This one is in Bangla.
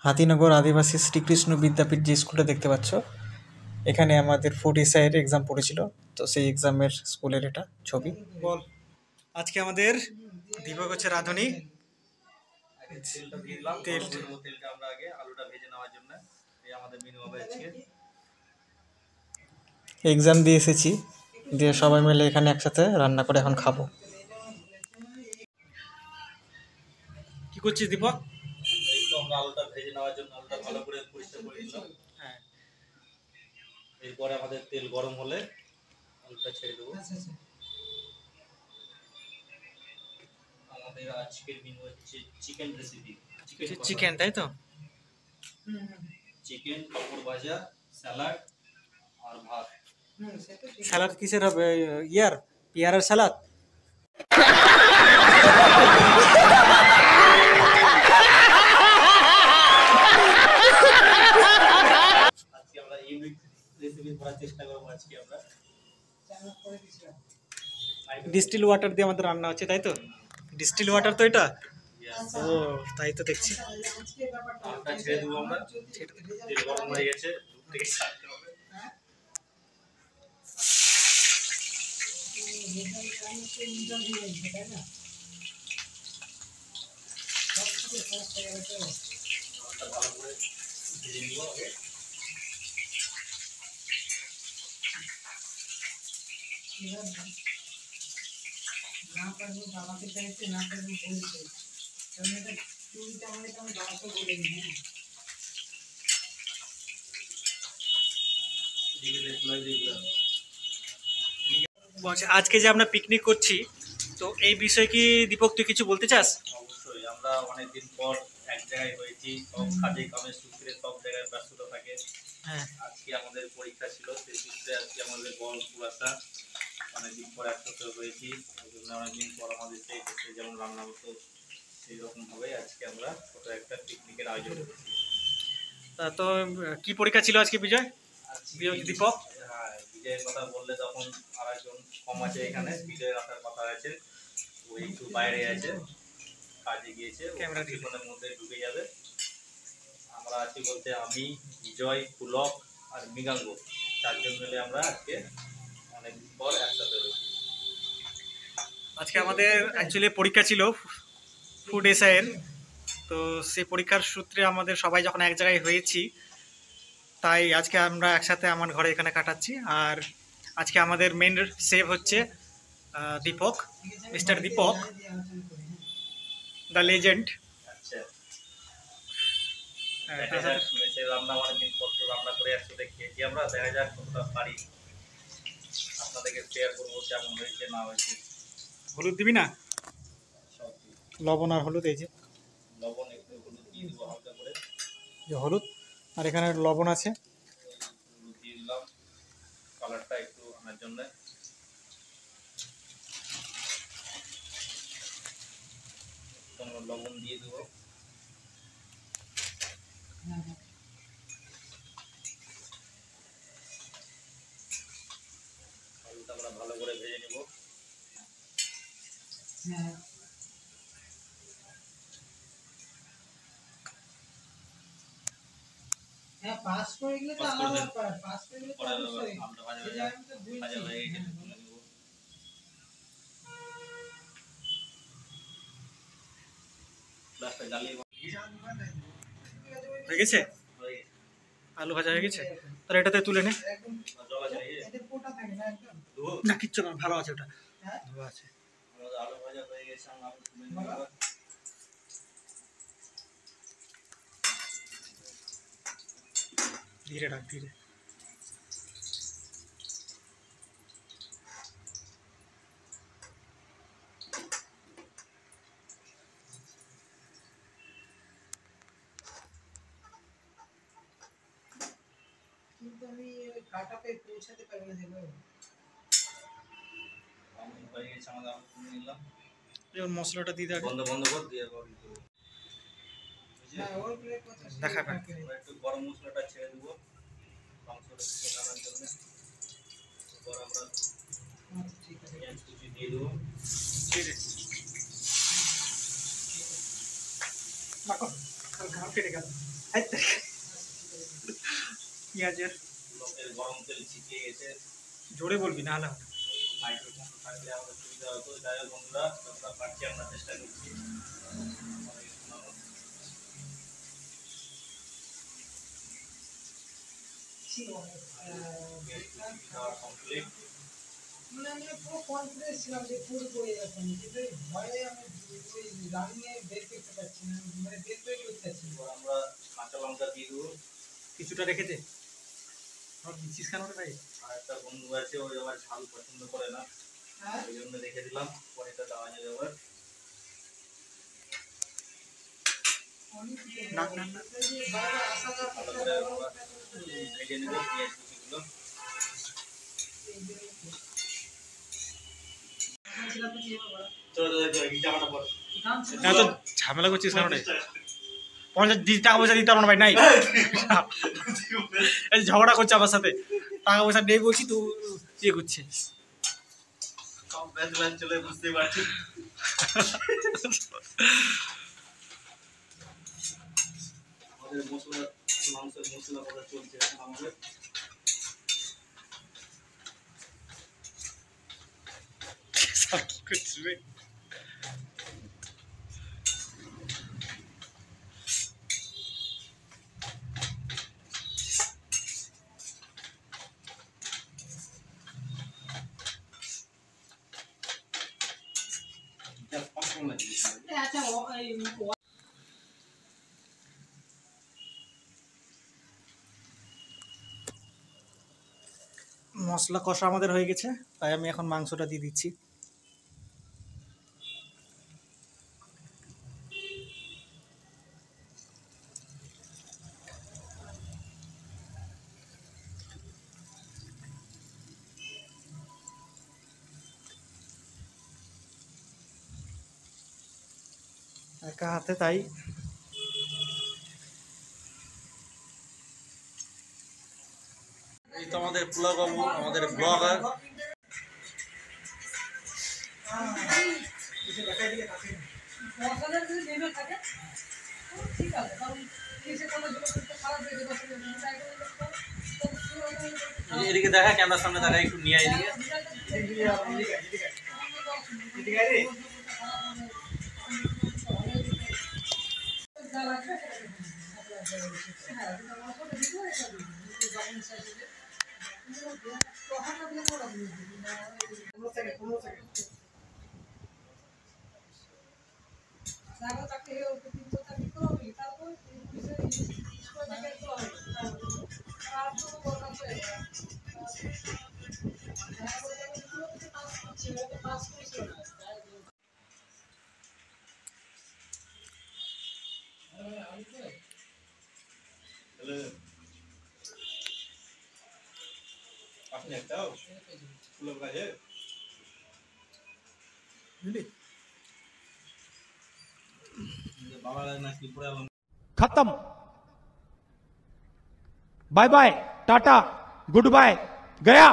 হাতিনগর আদিবাসী শ্রীকৃষ্ণ বিদ্যাপীঠ যে স্কুলটা দেখতে পাচ্ছ, এখানে আমাদের ফুড এসআইয়ের এক্সাম পড়েছিল। তো সেই এক্সামের স্কুলের এটা ছবি। বল, আজকে আমাদের দীপক হচ্ছে রাঁধুনি। তেলটা আমরা আগে আলুটা ভেজে নেওয়ার জন্য এই আমাদের মেনু হবে আজকে। এক্সাম দিয়ে এসেছি, দিয়ে সবাই মিলে এখানে একসাথে রান্না করে এখন খাবো। কি করছিস দীপক? এই তো আমরা আলুটা ভেজে নেওয়ার জন্য আলুটা ভালো করে পরিষ্কার করে নিলাম। হ্যাঁ, এরপরে আমাদের তেল গরম হলে আলুটা ছেড়ে দেবো। আমাদের আজকের মেনু হচ্ছে চিকেন রেসিপি। চিকেন, তাই তো? চিকেন, পাঁপড় ভাজা, স্যালাড আর ভাত। স্যালাড কিসের হবে? পেয়ারার স্যালাড? আজকে আমরা ইউনিক রেসিপি করার চেষ্টা করবো। আজকে আমরা ডিস্টিল ওয়াটার দিয়ে আমাদের রান্না হচ্ছে, তাই তো? ডিস্টিল ওয়াটার তো এটা? ও, তাই তো দেখছি। আলুটা ছেড়ে দেবো আমরা। তেল গরম হয়ে গেছে, থেকে ছাড়তে হবে। ভালো করে ভেজে নিব আগে। না পারবো বাবাকে চাইতে, না পারবো বলতে, কারণ এটা চুরিটা মানে তো আমি বাবাকে বলিনি। আজকে যে আমরা পিকনিক করছি, তো এই বিষয়ে কি দীপক তুই কিছু বলতে চাস? অবশ্যই, আমরা অনেকদিন পর এক জায়গায় হয়েছি। সব কাজে কামের সূত্রে সব জায়গায় ব্যস্ততা থাকে। হ্যাঁ, আজকে আমাদের পরীক্ষা ছিল, সেই সূত্রে আজকে আমাদের বরপুর আসা। অনেকদিন পর একসাথে হয়েছি, ওই জন্য অনেকদিন পর আমাদের সেই ক্ষেত্রে যেমন রান্না হতো সেই রকমভাবে আজকে আমরা ছোটো একটা পিকনিকের আয়োজন করেছি। তো কি পরীক্ষা ছিল আজকে বিজয়? দীপক? হ্যাঁ, বিজয়ের কথা বললে তখন আর একজন কম আছে এখানে। বিজয়ের আসার কথা আছে, ওই একটু বাইরে আছে, কাজে গিয়েছে, ক্যামেরা কিছুক্ষণের মধ্যে ঢুকে যাবে। আমরা আছি বলতে আমি, বিজয়, পুলক আর মৃগাঙ্গ, চারজন মিলে আমরা আজকে অনেকদিন পর একসাথে হয়েছি। আজকে আমাদের অ্যাকচুয়ালি পরীক্ষা ছিল ফুড এসআইয়ের। তো সেই পরীক্ষার সূত্রে আমাদের সবাই যখন এক জায়গায় হয়েছি, তাই আজকে আমরা একসাথে আমার ঘরে এখানে কাটাচ্ছি। আর আজকে আমাদের মেন সেফ হচ্ছে Deepak, mister Deepak the legend. আচ্ছা, মেসের রান্না অনেকদিন পর তো রান্না করে একসাথে খেয়েছি আমরা। দেখা যাক কতটা পারি, আপনাদেরকে শেয়ার করবো কেমন হয়েছে না হয়েছে। হলুদ দিবি না? লবণ আর হলুদ, এই যে লবণ, একটু হলুদ দিয়ে দেবো হালকা করে। যে হলুদ, আর এখানে লবণ আছে, হলুদ দিয়ে দিলাম কালারটা একটু আনার জন্য। লবণ দিয়ে দেবো। আলুটা আমরা ভালো করে ভেজে নেব। হ্যাঁ, পাস করে গেলে তো আলাদা ব্যাপার। পাস করে গেলে তো অবশ্যই আমটা ভাজা হয়ে গেছে, তুলে নেব। গ্লাসটা জ্বালিয়ে হয়ে গেছে, আলু ভাজা হয়ে গেছে। তাহলে এটাতে তুলে নে। জল আছে এতে পোটা থাকে না একদম। না, কিচ্ছু না, ভালো আছে ওটা, হ্যাঁ, ভালো আছে। আমাদের আলু ভাজা হয়ে গেছে, আমরা আলু তুলে নেব। ধীরে রাখ, ধীরে। কিন্তু আমি কাটাতে পৌঁছাতে পারবো না যেভাবে। হয়ে গেছে, আমাদের আলু তুলে নিলাম। যেমন মশলাটা দিয়ে দেখ, বন্ধ কর দিয়ে হ্যাঁ, ওর প্লেট কথা দেখা পাই। একটু গরম মশলাটা ছেড়ে দেবো মাংসটা ঢাকার জন্য। এরপর আমরা ঠিক আছে। পেঁয়াজ কুচি দিয়ে দেবো। ঘাম কেটে গেল। পেঁয়াজের লোকের গরম তেল ছিটিয়ে গেছে। জোরে বলবি না হলে হবে না। মাইক্রোফোন থাকলে আমাদের সুবিধা হতো। যাই হোক বন্ধুরা, যতটা পারছি আমরা চেষ্টা করছি। আমাদের শোনানোর। খাওয়া complete। মানে আমি পুরো কনফিডেন্স ছিলাম যে পুরো করে যাবো, কিন্তু এই ভয়ে আমি ওই রানিয়ে বের করতে পারছি না, মানে বের করে করতে পারছি না। এবার আমরা কাঁচা লঙ্কা দিয়ে দেবো। কিছুটা রেখেছে আমার দিচ্ছিস কেন রে ভাই? আর একটা বন্ধু আছে, ওই আবার ঝাল পছন্দ করে না, হ্যাঁ ওই জন্য রেখে দিলাম। পরে এটা দেওয়া যাবে আবার। অনেক না না না বাইরে আসা যাওয়া ভালো করতে করে হবে। আবার ভেজে নেবো পেঁয়াজ কুচিগুলো। চলো জামাটা পর। না তো ঝামেলা করছিস কেন রে? 50 টাকা পয়সা দিতে পারবো না ভাই, নাই। এই ঝগড়া করছে আমার সাথে, টাকা পয়সা নেই বলছি তো ইয়ে করছে। সব ব্যাচ ব্যাচ চলে, বুঝতে পারছি। আমাদের মশলা, মাংসের মশলা কথা চলছে এখন আমাদের। কি করছিস রে? কম লাগছে। আচ্ছা মশলা কষা আমাদের হয়ে গেছে, তাই আমি এখন মাংসটা দিয়ে দিচ্ছি। একা হাতে তাই এই তো আমাদের পুলাও বাবু, আমাদের ব্লগার। মশলাটা যদি নেমে থাকে ঠিক আছে, কারণ এসে কোনো জিনিস খারাপ হয়ে যাবে, এদিকে দেখা, ক্যামেরার সামনে দেখা, একটু নিয়ে এদিকে। আপনি একটাও পুলাও কাজে বুঝলি? বাবা না কি পড়ে আলো। खत्म। Bye bye, tata, goodbye, गया।